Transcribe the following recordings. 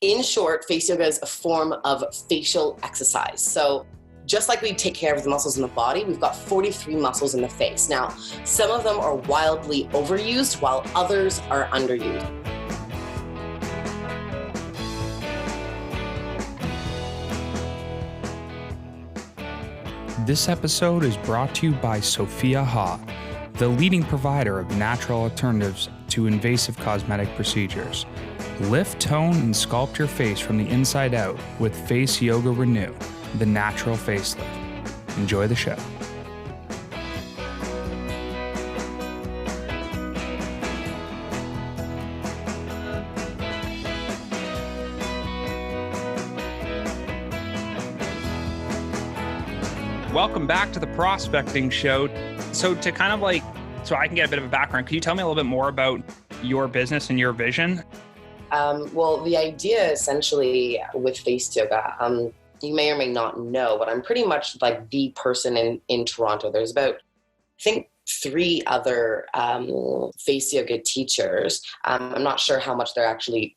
In short, face yoga is a form of facial exercise. So just like we take care of the muscles in the body, we've got 43 muscles in the face. Now, some of them are wildly overused while others are underused. This episode is brought to you by Sophia Ha, the leading provider of natural alternatives to invasive cosmetic procedures. Lift, tone, and sculpt your face from the inside out with Face Yoga Renew, the natural facelift. Enjoy the show. Welcome back to the Prospecting Show. So I can get a bit of a background, can you tell me a little bit more about your business and your vision? Well, the idea essentially with face yoga, you may or may not know, but I'm pretty much like the person in Toronto. There's about, I think, 3 other face yoga teachers. I'm not sure how much they're actually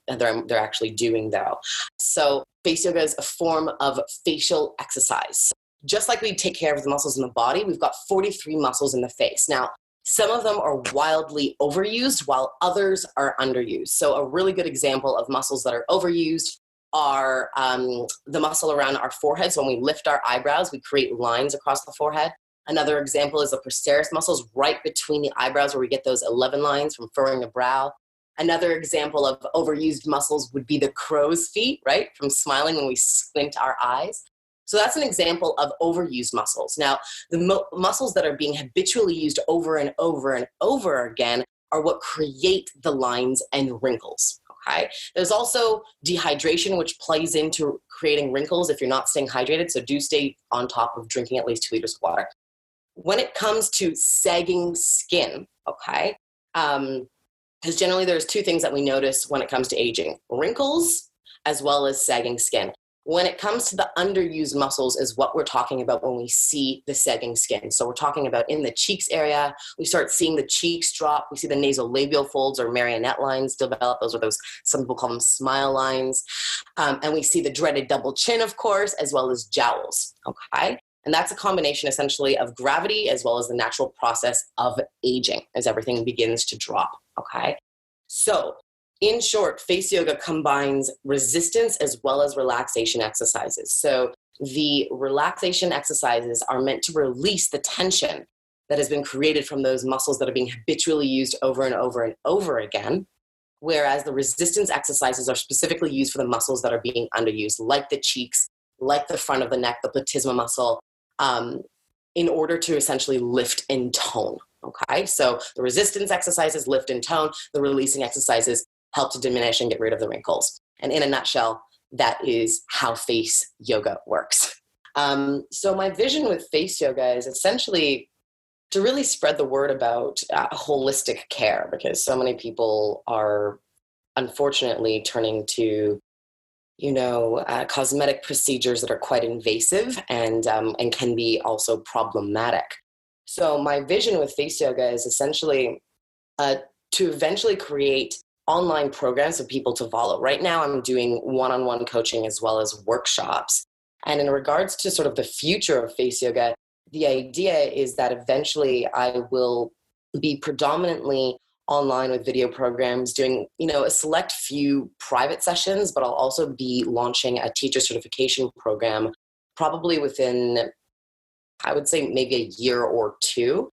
doing though. So face yoga is a form of facial exercise. Just like we take care of the muscles in the body, we've got 43 muscles in the face. Now, some of them are wildly overused while others are underused. So a really good example of muscles that are overused are the muscle around our foreheads. When we lift our eyebrows, we create lines across the forehead. Another example is the procerus muscles right between the eyebrows where we get those 11 lines from furrowing the brow. Another example of overused muscles would be the crow's feet, right? From smiling when we squint our eyes. So that's an example of overused muscles. Now, the muscles that are being habitually used over and over and over again are what create the lines and wrinkles, okay? There's also dehydration, which plays into creating wrinkles if you're not staying hydrated, so do stay on top of drinking at least 2 liters of water. When it comes to sagging skin, okay, because generally there's 2 things that we notice when it comes to aging, wrinkles as well as sagging skin. When it comes to the underused muscles is what we're talking about when we see the sagging skin. So we're talking about in the cheeks area, we start seeing the cheeks drop. We see the nasolabial folds or marionette lines develop. Some people call them smile lines. And we see the dreaded double chin, of course, as well as jowls, okay? And that's a combination essentially of gravity as well as the natural process of aging as everything begins to drop, okay? So in short, face yoga combines resistance as well as relaxation exercises. So the relaxation exercises are meant to release the tension that has been created from those muscles that are being habitually used over and over and over again, whereas the resistance exercises are specifically used for the muscles that are being underused, like the cheeks, like the front of the neck, the platysma muscle, in order to essentially lift and tone, okay? So the resistance exercises lift and tone, the releasing exercises help to diminish and get rid of the wrinkles. And in a nutshell, that is how face yoga works. So my vision with face yoga is essentially to really spread the word about holistic care, because so many people are unfortunately turning to, cosmetic procedures that are quite invasive and can be also problematic. So my vision with face yoga is essentially to eventually create online programs for people to follow. Right now, I'm doing one-on-one coaching as well as workshops. And in regards to sort of the future of face yoga, the idea is that eventually I will be predominantly online with video programs, doing, a select few private sessions, but I'll also be launching a teacher certification program probably within, I would say, maybe a year or 2.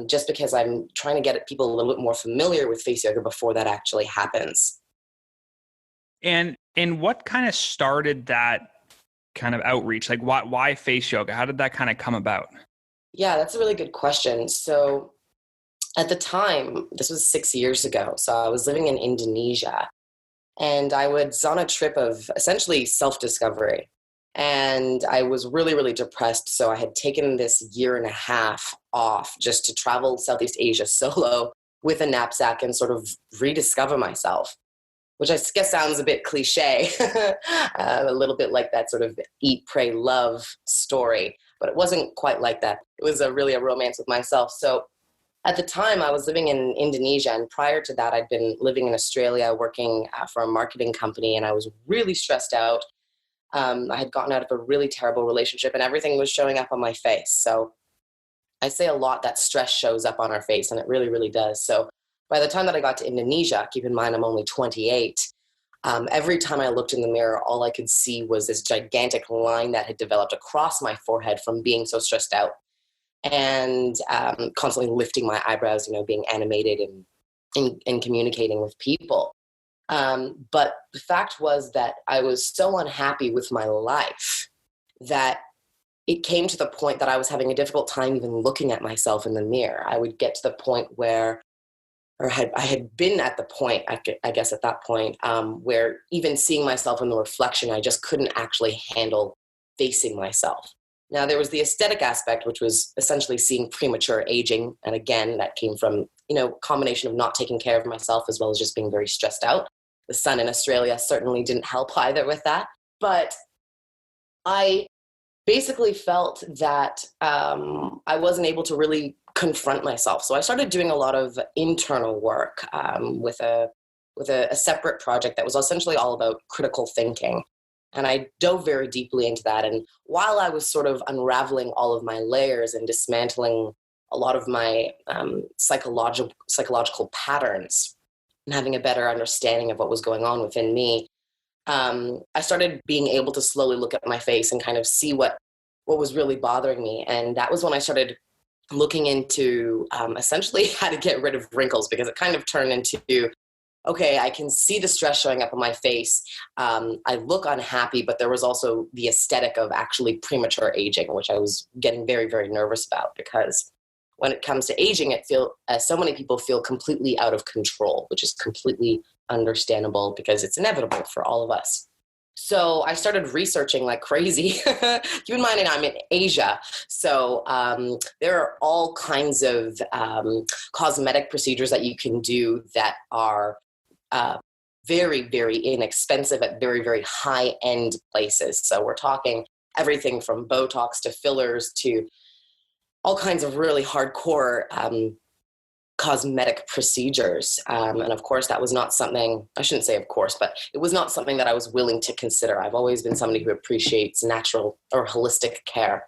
Just because I'm trying to get people a little bit more familiar with face yoga before that actually happens. And what kind of started that kind of outreach? Like why face yoga? How did that kind of come about? Yeah, that's a really good question. So at the time, this was 6 years ago, so I was living in Indonesia, and I was on a trip of essentially self-discovery. And I was really, really depressed. So I had taken this 1.5 years off just to travel Southeast Asia solo with a knapsack and sort of rediscover myself, which I guess sounds a bit cliche, a little bit like that sort of eat, pray, love story. But it wasn't quite like that. It was really a romance with myself. So At the time, I was living in Indonesia, and prior to that, I'd been living in Australia working for a marketing company, and I was really stressed out. I had gotten out of a really terrible relationship, and everything was showing up on my face. So I say a lot that stress shows up on our face, and it really, really does. So by the time that I got to Indonesia, keep in mind I'm only 28, every time I looked in the mirror, all I could see was this gigantic line that had developed across my forehead from being so stressed out, and constantly lifting my eyebrows, being animated and communicating with people. But the fact was that I was so unhappy with my life that it came to the point that I was having a difficult time even looking at myself in the mirror. I would get to the point where, I had been at the point, I guess at that point, where even seeing myself in the reflection, I just couldn't actually handle facing myself. Now, there was the aesthetic aspect, which was essentially seeing premature aging. And again, that came from, combination of not taking care of myself as well as just being very stressed out. The sun in Australia certainly didn't help either with that. But I basically felt that I wasn't able to really confront myself. So I started doing a lot of internal work with a separate project that was essentially all about critical thinking. And I dove very deeply into that. And while I was sort of unraveling all of my layers and dismantling a lot of my psychological patterns and having a better understanding of what was going on within me, I started being able to slowly look at my face and kind of see what was really bothering me. And that was when I started looking into essentially how to get rid of wrinkles, because it kind of turned into, okay, I can see the stress showing up on my face. I look unhappy, but there was also the aesthetic of actually premature aging, which I was getting very, very nervous about, because when it comes to aging, so many people feel completely out of control, which is completely understandable because it's inevitable for all of us. So I started researching like crazy. Keep in mind, I'm in Asia. So there are all kinds of cosmetic procedures that you can do that are very, very inexpensive at very, very high-end places. So we're talking everything from Botox to fillers to all kinds of really hardcore cosmetic procedures. And of course, that was not something, I shouldn't say of course, but it was not something that I was willing to consider. I've always been somebody who appreciates natural or holistic care.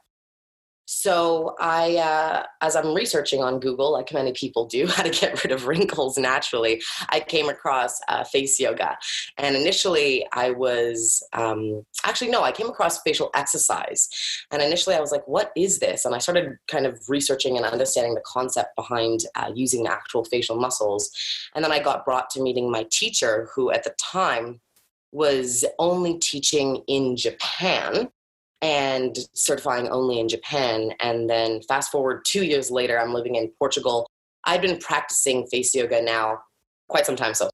So as I'm researching on Google, like many people do, how to get rid of wrinkles naturally, I came across face yoga. And initially I was, I came across facial exercise. And initially I was like, what is this? And I started kind of researching and understanding the concept behind using the actual facial muscles. And then I got brought to meeting my teacher, who at the time was only teaching in Japan and certifying only in Japan. And then fast forward 2 years later, I'm living in Portugal. I'd been practicing face yoga now quite some time. So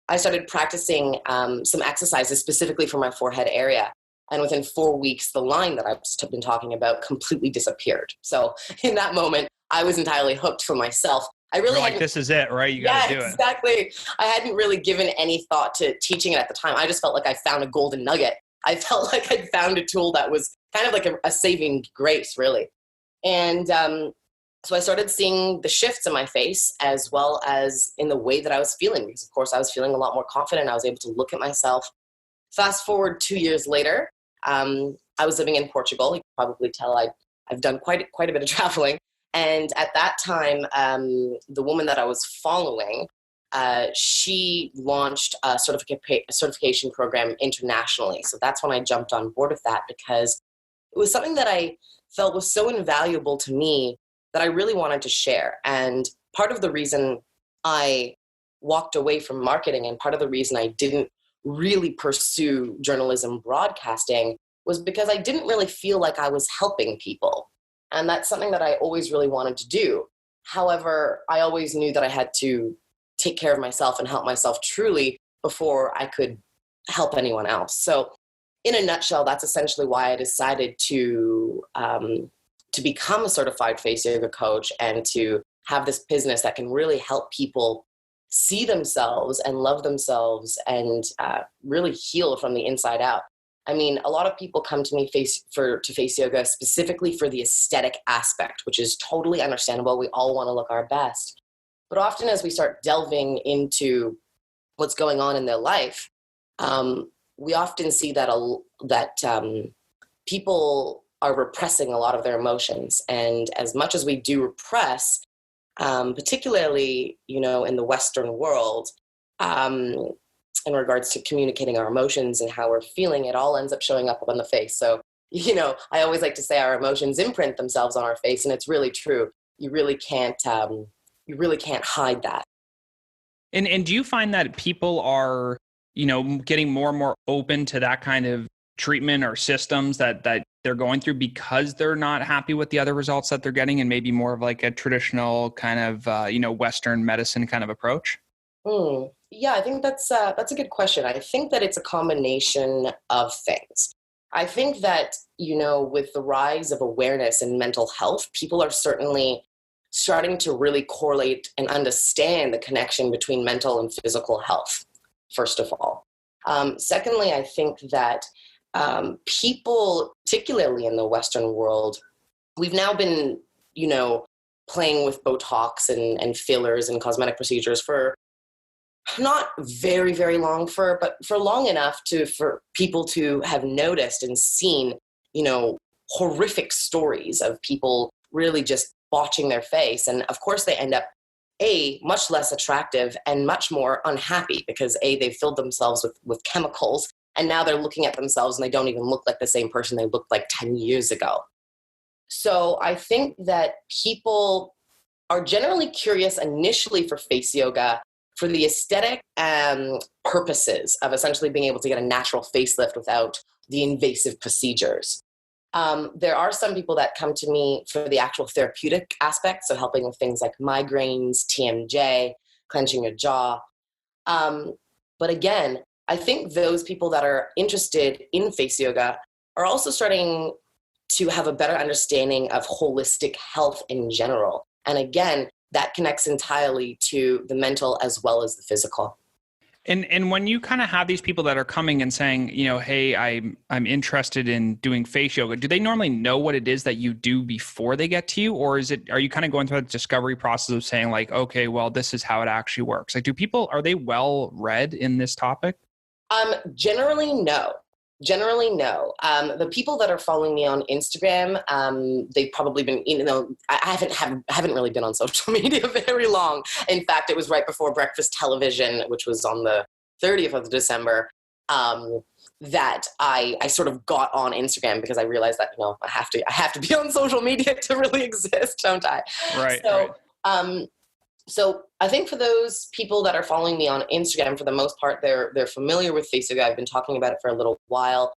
I started practicing some exercises specifically for my forehead area. And within 4 weeks, the line that I've been talking about completely disappeared. So in that moment, I was entirely hooked for myself. I really You're like, this is it, right? You got to do it. Exactly. I hadn't really given any thought to teaching it at the time. I just felt like I found a golden nugget. I felt like I'd found a tool that was kind of like a saving grace, really. And so I started seeing the shifts in my face as well as in the way that I was feeling, because, of course, I was feeling a lot more confident. I was able to look at myself. Fast forward 2 years later, I was living in Portugal. You can probably tell I've done quite a bit of traveling. And at that time, the woman that I was following, she launched a certification program internationally. So that's when I jumped on board with that, because it was something that I felt was so invaluable to me that I really wanted to share. And part of the reason I walked away from marketing and part of the reason I didn't really pursue journalism broadcasting was because I didn't really feel like I was helping people. And that's something that I always really wanted to do. However, I always knew that I had to take care of myself and help myself truly before I could help anyone else. So in a nutshell, that's essentially why I decided to become a certified face yoga coach and to have this business that can really help people see themselves and love themselves and really heal from the inside out. I mean, a lot of people come to me to face yoga specifically for the aesthetic aspect, which is totally understandable. We all want to look our best. But often as we start delving into what's going on in their life, we often see that people are repressing a lot of their emotions. And as much as we do repress, particularly, in the Western world, in regards to communicating our emotions and how we're feeling, it all ends up showing up on the face. So, I always like to say our emotions imprint themselves on our face, and it's really true. You really can't hide that. And do you find that people are, getting more and more open to that kind of treatment or systems that they're going through because they're not happy with the other results that they're getting, and maybe more of like a traditional kind of, Western medicine kind of approach? Yeah, I think that's a good question. I think that it's a combination of things. I think that, with the rise of awareness in mental health, people are certainly starting to really correlate and understand the connection between mental and physical health, first of all. Secondly, I think that people, particularly in the Western world, we've now been, playing with Botox and fillers and cosmetic procedures for not very, very long, but for long enough for people to have noticed and seen, horrific stories of people really just botching their face. And of course they end up much less attractive and much more unhappy because they filled themselves with chemicals, and now they're looking at themselves and they don't even look like the same person they looked like 10 years ago. So I think that people are generally curious initially for face yoga for the aesthetic purposes of essentially being able to get a natural facelift without the invasive procedures. There are some people that come to me for the actual therapeutic aspect, so helping with things like migraines, TMJ, clenching your jaw. But again, I think those people that are interested in face yoga are also starting to have a better understanding of holistic health in general. And again, that connects entirely to the mental as well as the physical. And when you kind of have these people that are coming and saying, hey, I'm interested in doing face yoga, do they normally know what it is that you do before they get to you? Or are you kind of going through the discovery process of saying like, okay, well, this is how it actually works? Like, are they well read in this topic? Generally, no. The people that are following me on Instagram, they've probably been, I haven't really been on social media very long. In fact, it was right before breakfast television, which was on the 30th of December, that I sort of got on Instagram because I realized that, I have to be on social media to really exist, don't I? Right. So, right. So I think for those people that are following me on Instagram, for the most part, they're familiar with face yoga. I've been talking about it for a little while.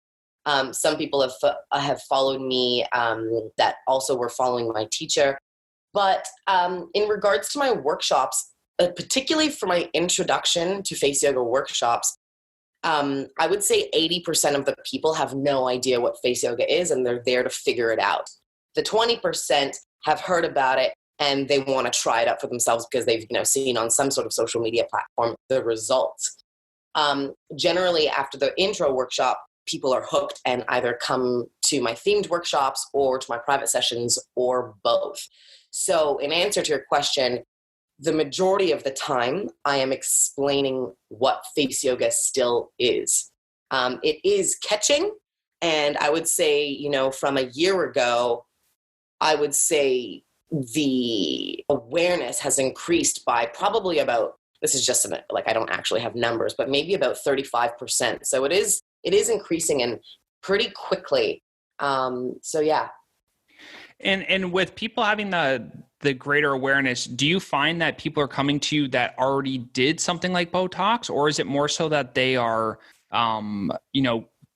Some people have followed me that also were following my teacher. But in regards to my workshops, particularly for my introduction to face yoga workshops, I would say 80% of the people have no idea what face yoga is, and they're there to figure it out. The 20% have heard about it, and they want to try it out for themselves because they've seen on some sort of social media platform the results. Generally, after the intro workshop, people are hooked and either come to my themed workshops or to my private sessions or both. So in answer to your question, the majority of the time, I am explaining what face yoga still is. It is catching, and I would say, from a year ago, I would say the awareness has increased by probably about, this is just I don't actually have numbers, but maybe about 35%. So it is increasing and pretty quickly. So yeah. And with people having the greater awareness, do you find that people are coming to you that already did something like Botox, or is it more so that they are,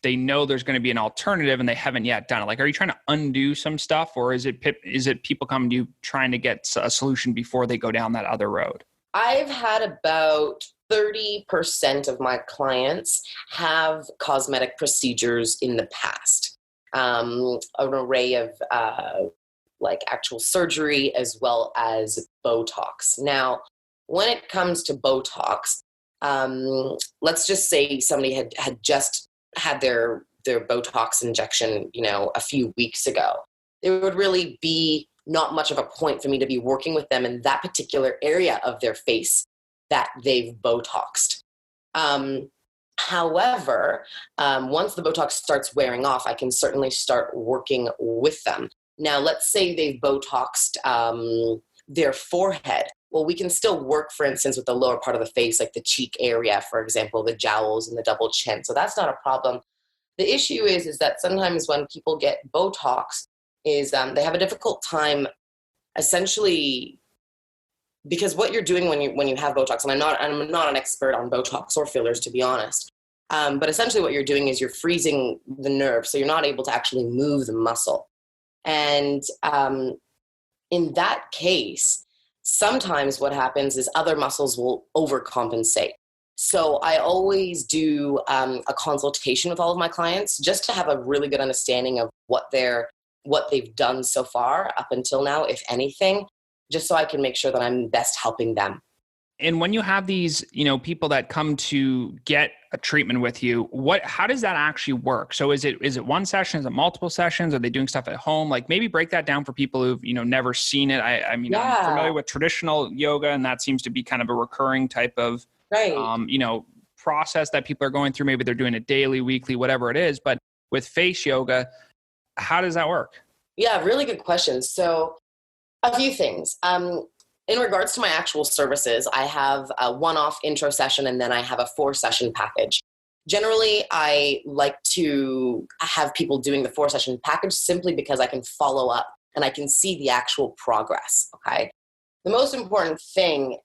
they know there's going to be an alternative and they haven't yet done it? Like, are you trying to undo some stuff, or is it people coming to you trying to get a solution before they go down that other road? I've had about 30% of my clients have cosmetic procedures in the past. An array of actual surgery as well as Botox. Now, when it comes to Botox, let's just say somebody had just had their their Botox injection, a few weeks ago, there would really be not much of a point for me to be working with them in that particular area of their face that they've Botoxed. However, once the Botox starts wearing off, I can certainly start working with them. Now, let's say they've Botoxed their forehead. Well, we can still work, for instance, with the lower part of the face, like the cheek area, for example, the jowls and the double chin. So that's not a problem. The issue is that sometimes when people get Botox, they have a difficult time, essentially, because what you're doing when you have Botox, and I'm not an expert on Botox or fillers, to be honest, but essentially what you're doing is you're freezing the nerve, so you're not able to actually move the muscle. And in that case, sometimes what happens is other muscles will overcompensate. So I always do a consultation with all of my clients just to have a really good understanding of what they've done so far up until now, if anything, just so I can make sure that I'm best helping them. And when you have these, people that come to get a treatment with you, how does that actually work? So is it one session? Is it multiple sessions? Are they doing stuff at home? Like, maybe break that down for people who've, never seen it. I mean, Yeah. I'm familiar with traditional yoga, and that seems to be kind of a recurring type of, process that people are going through. Maybe they're doing it daily, weekly, whatever it is. But with face yoga, how does that work? Yeah, really good question. So a few things. In regards to my actual services, I have a one-off intro session, and then I have a 4-session package. Generally, I like to have people doing the 4-session package simply because I can follow up and I can see the actual progress, okay? The most important thing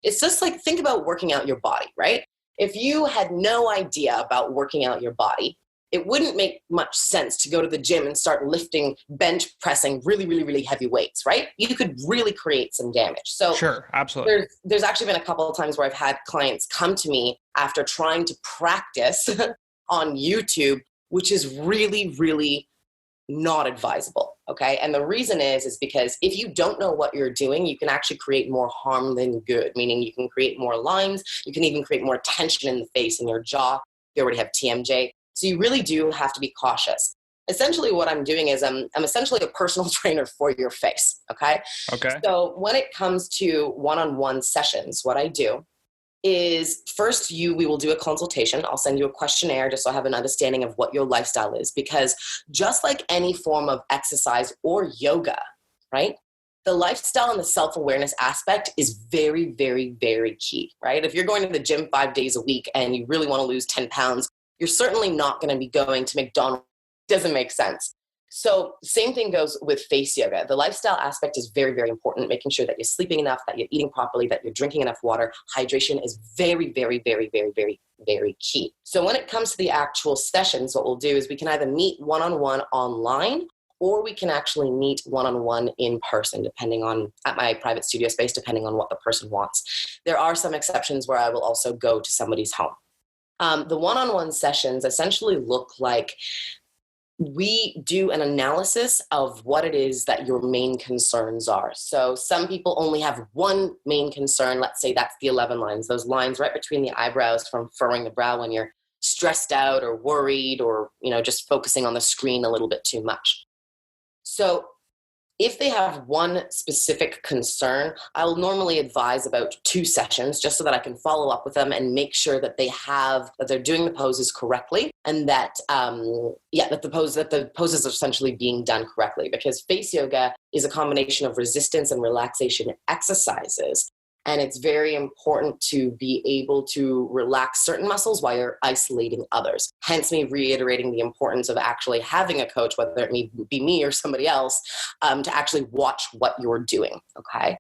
is just like, think about working out your body, right? If you had no idea about working out your body, it wouldn't make much sense to go to the gym and start lifting, bench pressing really, really, really heavy weights, right? You could really create some damage. So sure, absolutely. There's actually been a couple of times where I've had clients come to me after trying to practice on YouTube, which is really, really not advisable, okay? And the reason is because if you don't know what you're doing, you can actually create more harm than good, meaning you can create more lines, you can even create more tension in the face and your jaw. You already have TMJ. So you really do have to be cautious. Essentially what I'm doing is I'm essentially a personal trainer for your face, okay? Okay. So when it comes to one-on-one sessions, what I do is first we will do a consultation. I'll send you a questionnaire just so I have an understanding of what your lifestyle is, because just like any form of exercise or yoga, right? The lifestyle and the self-awareness aspect is very, very, very key, right? If you're going to the gym 5 days a week and you really want to lose 10 pounds, you're certainly not going to be going to McDonald's. Doesn't make sense. So same thing goes with face yoga. The lifestyle aspect is very, very important, making sure that you're sleeping enough, that you're eating properly, that you're drinking enough water. Hydration is very, very, very, very, very, very key. So when it comes to the actual sessions, what we'll do is we can either meet one-on-one online, or we can actually meet one-on-one in person, at my private studio space, depending on what the person wants. There are some exceptions where I will also go to somebody's home. The one-on-one sessions essentially look like we do an analysis of what it is that your main concerns are. So some people only have one main concern. Let's say that's the 11 lines, those lines right between the eyebrows from furrowing the brow when you're stressed out or worried or, just focusing on the screen a little bit too much. So if they have one specific concern, I'll normally advise about 2 sessions just so that I can follow up with them and make sure that they're doing the poses correctly, and that the poses are essentially being done correctly, because face yoga is a combination of resistance and relaxation exercises. And it's very important to be able to relax certain muscles while you're isolating others. Hence me reiterating the importance of actually having a coach, whether it may be me or somebody else, to actually watch what you're doing, okay?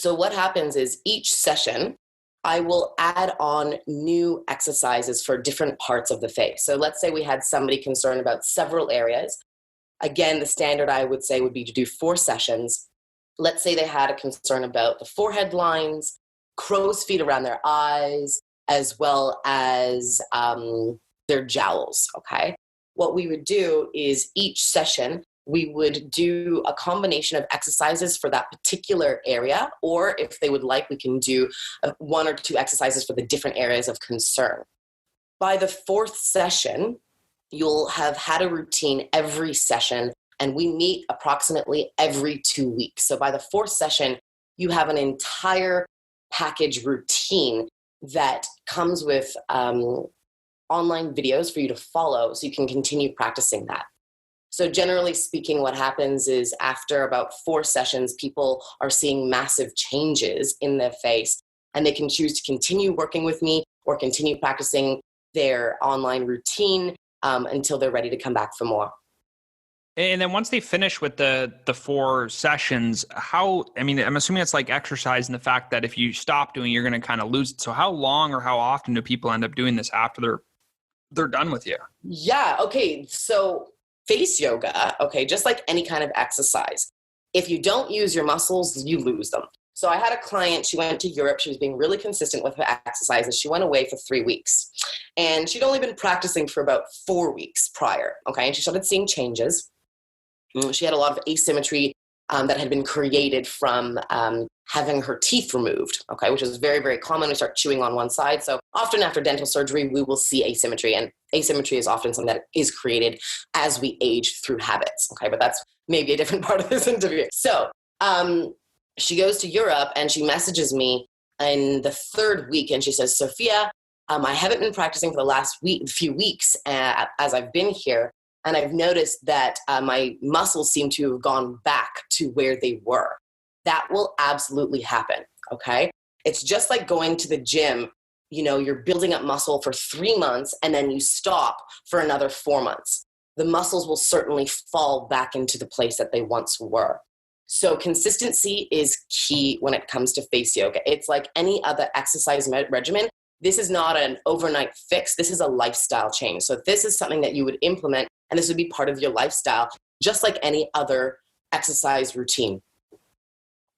So what happens is each session, I will add on new exercises for different parts of the face. So let's say we had somebody concerned about several areas. Again, the standard I would say would be to do 4 sessions. Let's say they had a concern about the forehead lines, crow's feet around their eyes, as well as their jowls, okay? What we would do is each session, we would do a combination of exercises for that particular area, or if they would like, we can do 1 or 2 exercises for the different areas of concern. By the fourth session, you'll have had a routine every session, and we meet approximately every 2 weeks. So by the fourth session, you have an entire package routine that comes with online videos for you to follow so you can continue practicing that. So generally speaking, what happens is after about 4 sessions, people are seeing massive changes in their face, and they can choose to continue working with me or continue practicing their online routine until they're ready to come back for more. And then once they finish with the 4 sessions, I'm assuming it's like exercise, and the fact that if you stop doing, you're going to kind of lose it. So how long or how often do people end up doing this after they're done with you? Yeah. Okay. So face yoga, okay, just like any kind of exercise, if you don't use your muscles, you lose them. So I had a client, she went to Europe. She was being really consistent with her exercises. She went away for 3 weeks, and she'd only been practicing for about 4 weeks prior. Okay. And she started seeing changes. She had a lot of asymmetry that had been created from having her teeth removed, okay, which is very, very common. We start chewing on one side. So often after dental surgery, we will see asymmetry, and asymmetry is often something that is created as we age through habits, okay, but that's maybe a different part of this interview. So she goes to Europe, and she messages me in the 3rd week, and she says, Sophia, I haven't been practicing for the last few weeks as I've been here, and I've noticed that my muscles seem to have gone back to where they were. That will absolutely happen, okay? It's just like going to the gym. You know, you're building up muscle for 3 months, and then you stop for another 4 months. The muscles will certainly fall back into the place that they once were. So consistency is key when it comes to face yoga. It's like any other exercise regimen. This is not an overnight fix. This is a lifestyle change. So this is something that you would implement, and this would be part of your lifestyle, just like any other exercise routine.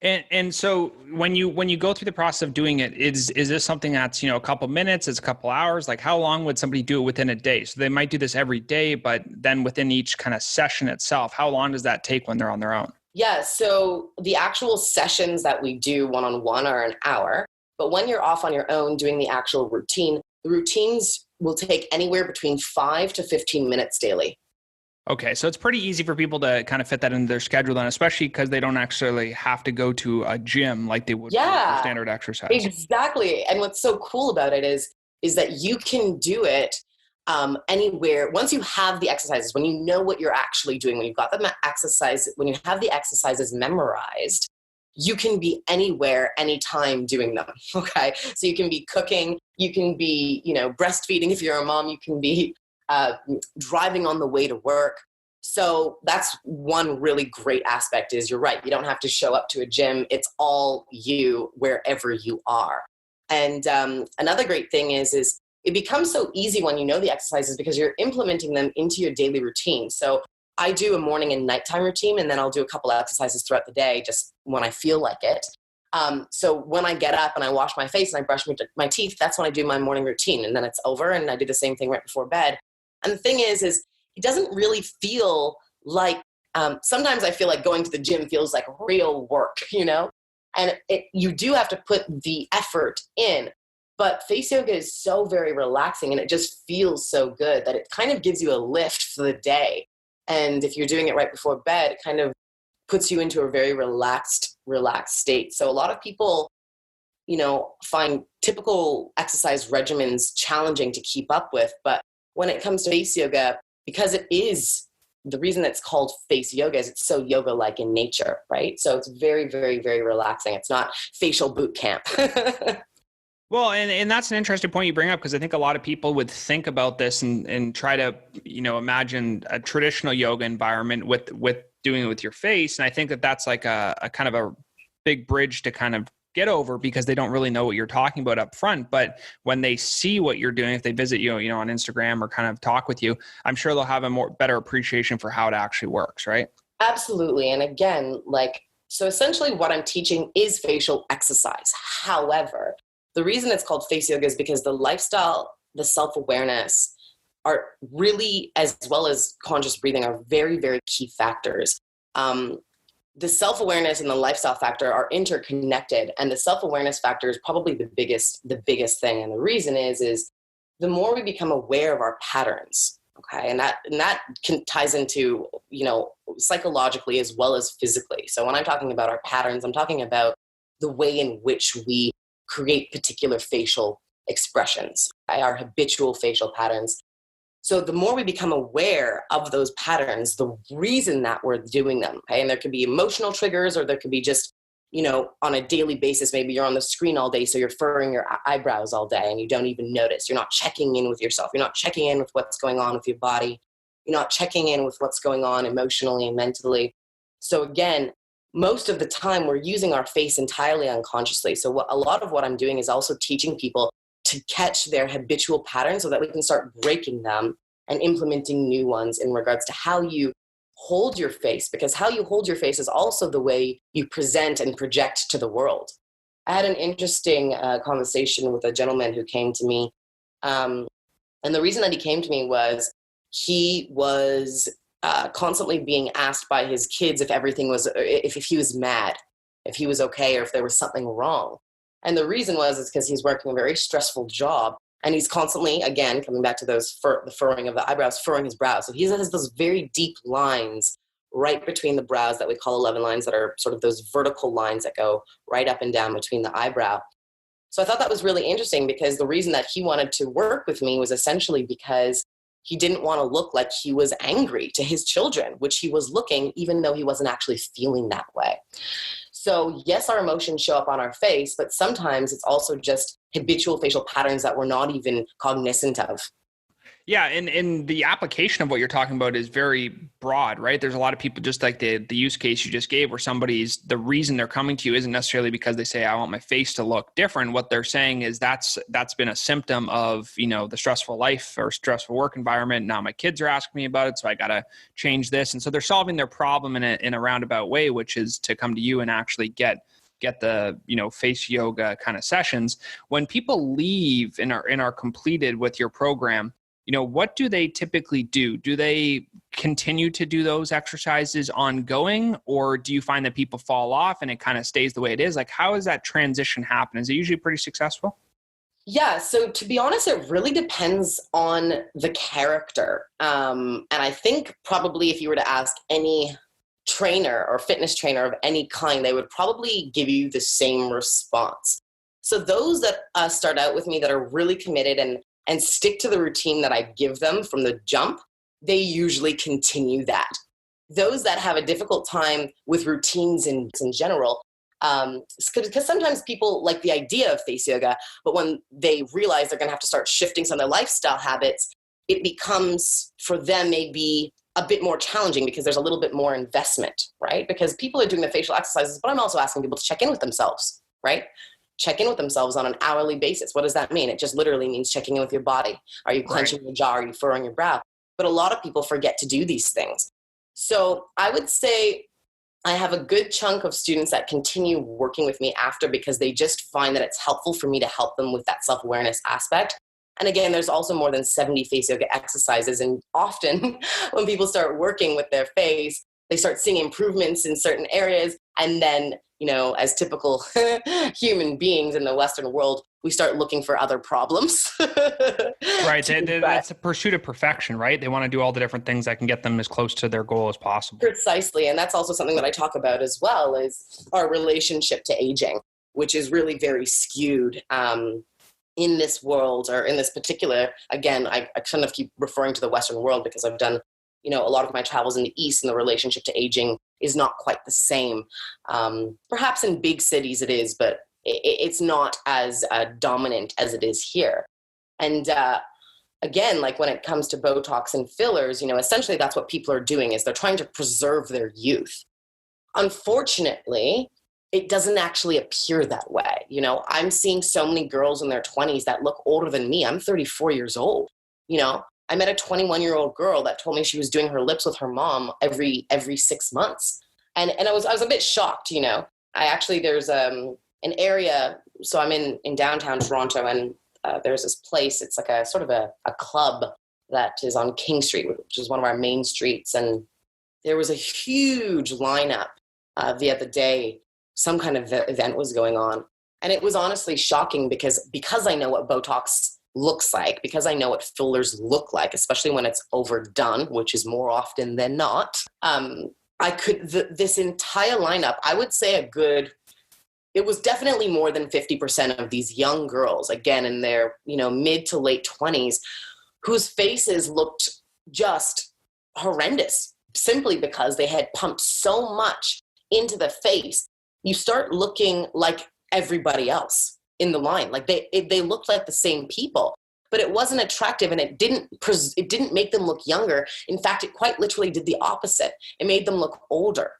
And so when you go through the process of doing it, is this something that's, a couple minutes, it's a couple hours? Like how long would somebody do it within a day? So they might do this every day, but then within each kind of session itself, how long does that take when they're on their own? Yeah, so the actual sessions that we do one-on-one are an hour, but when you're off on your own doing the actual routine, the routines will take anywhere between 5 to 15 minutes daily. Okay, so it's pretty easy for people to kind of fit that into their schedule then, especially because they don't actually have to go to a gym like they would for standard exercise. Exactly. And what's so cool about it is that you can do it anywhere. Once you have the exercises, when you know what you're actually doing, when you've got the exercise, when you have the exercises memorized, you can be anywhere, anytime doing them. Okay. So you can be cooking, you can be, breastfeeding if you're a mom, you can be driving on the way to work. So that's one really great aspect is you're right. You don't have to show up to a gym. It's all you wherever you are. And another great thing is it becomes so easy when you know the exercises because you're implementing them into your daily routine. So I do a morning and nighttime routine, and then I'll do a couple of exercises throughout the day just when I feel like it. So when I get up and I wash my face and I brush my teeth, that's when I do my morning routine, and then it's over, and I do the same thing right before bed. And the thing is it doesn't really feel like, sometimes I feel like going to the gym feels like real work, and you do have to put the effort in, but face yoga is so very relaxing, and it just feels so good that it kind of gives you a lift for the day. And if you're doing it right before bed, it kind of puts you into a very relaxed state. So a lot of people, find typical exercise regimens challenging to keep up with, but when it comes to face yoga, because it is, the reason it's called face yoga is it's so yoga-like in nature, right? So it's very, very, very relaxing. It's not facial boot camp. Well, and that's an interesting point you bring up, because I think a lot of people would think about this and try to, imagine a traditional yoga environment with doing it with your face. And I think that's like a kind of a big bridge to kind of get over, because they don't really know what you're talking about up front. But when they see what you're doing, if they visit you, on Instagram or kind of talk with you, I'm sure they'll have a better appreciation for how it actually works, right? Absolutely. And again, so essentially what I'm teaching is facial exercise. However, the reason it's called face yoga is because the lifestyle, the self-awareness are really, as well as conscious breathing, are very, very key factors. The self-awareness and the lifestyle factor are interconnected, and the self-awareness factor is probably the biggest thing. And the reason is the more we become aware of our patterns. Okay. And that ties into, psychologically as well as physically. So when I'm talking about our patterns, I'm talking about the way in which we create particular facial expressions, okay? Our habitual facial patterns. So the more we become aware of those patterns, the reason that we're doing them, okay? And there could be emotional triggers, or there could be just, on a daily basis, maybe you're on the screen all day, so you're furrowing your eyebrows all day and you don't even notice. You're not checking in with yourself. You're not checking in with what's going on with your body. You're not checking in with what's going on emotionally and mentally. So again, most of the time we're using our face entirely unconsciously. So a lot of what I'm doing is also teaching people to catch their habitual patterns so that we can start breaking them and implementing new ones in regards to how you hold your face, because how you hold your face is also the way you present and project to the world. I had an interesting conversation with a gentleman who came to me. And the reason that he came to me was he was constantly being asked by his kids if he was mad, if he was okay, or if there was something wrong. And the reason is because he's working a very stressful job, and he's constantly, again, coming back to the furrowing of the eyebrows, furrowing his brows. So he has those very deep lines right between the brows that we call 11 lines, that are sort of those vertical lines that go right up and down between the eyebrow. So I thought that was really interesting, because the reason that he wanted to work with me was essentially because he didn't want to look like he was angry to his children, which he was looking, even though he wasn't actually feeling that way. So yes, our emotions show up on our face, but sometimes it's also just habitual facial patterns that we're not even cognizant of. Yeah, and the application of what you're talking about is very broad, right? There's a lot of people, just like the use case you just gave, where the reason they're coming to you isn't necessarily because they say, I want my face to look different. What they're saying is that's been a symptom of, the stressful life or stressful work environment. Now my kids are asking me about it, so I got to change this. And so they're solving their problem in a roundabout way, which is to come to you and actually get the, face yoga kind of sessions. When people leave and are completed with your program, what do they typically do? Do they continue to do those exercises ongoing, or do you find that people fall off and it kind of stays the way it is? Like, how does that transition happen? Is it usually pretty successful? Yeah, so to be honest, it really depends on the character. And I think probably if you were to ask any trainer or fitness trainer of any kind, they would probably give you the same response. So those that start out with me that are really committed and stick to the routine that I give them from the jump, they usually continue that. Those that have a difficult time with routines in general, because sometimes people like the idea of face yoga, but when they realize they're going to have to start shifting some of their lifestyle habits, it becomes for them maybe a bit more challenging, because there's a little bit more investment, right? Because people are doing the facial exercises, but I'm also asking people to check in with themselves, right? Check in with themselves on an hourly basis. What does that mean? It just literally means checking in with your body. Are you clenching your jaw? Are you furrowing your brow? But a lot of people forget to do these things. So I would say I have a good chunk of students that continue working with me after, because they just find that it's helpful for me to help them with that self-awareness aspect. And again, there's also more than 70 face yoga exercises. And often when people start working with their face, they start seeing improvements in certain areas. And then, as typical human beings in the Western world, we start looking for other problems. Right. That's a pursuit of perfection, right? They want to do all the different things that can get them as close to their goal as possible. Precisely. And that's also something that I talk about as well, is our relationship to aging, which is really very skewed in this world, or in this particular, again, I kind of keep referring to the Western world because I've done, a lot of my travels in the East, and the relationship to aging is not quite the same. Perhaps in big cities it is, but it's not as dominant as it is here. And again, like when it comes to Botox and fillers, essentially that's what people are doing, is they're trying to preserve their youth. Unfortunately, it doesn't actually appear that way. I'm seeing so many girls in their 20s that look older than me. I'm 34 years old. I met a 21-year-old girl that told me she was doing her lips with her mom every 6 months. And I was a bit shocked, there's an area, so I'm in downtown Toronto, and there's this place, it's like a sort of a club that is on King Street, which is one of our main streets. And there was a huge lineup the other day. Some kind of event was going on. And it was honestly shocking, because I know what Botox looks like, because I know what fillers look like, especially when it's overdone, which is more often than not. This entire lineup, I would say it was definitely more than 50% of these young girls, again, in their, mid to late 20s, whose faces looked just horrendous, simply because they had pumped so much into the face. You start looking like everybody else in the line. Like they looked like the same people, but it wasn't attractive, and it didn't make them look younger. In fact, it quite literally did the opposite. It made them look older.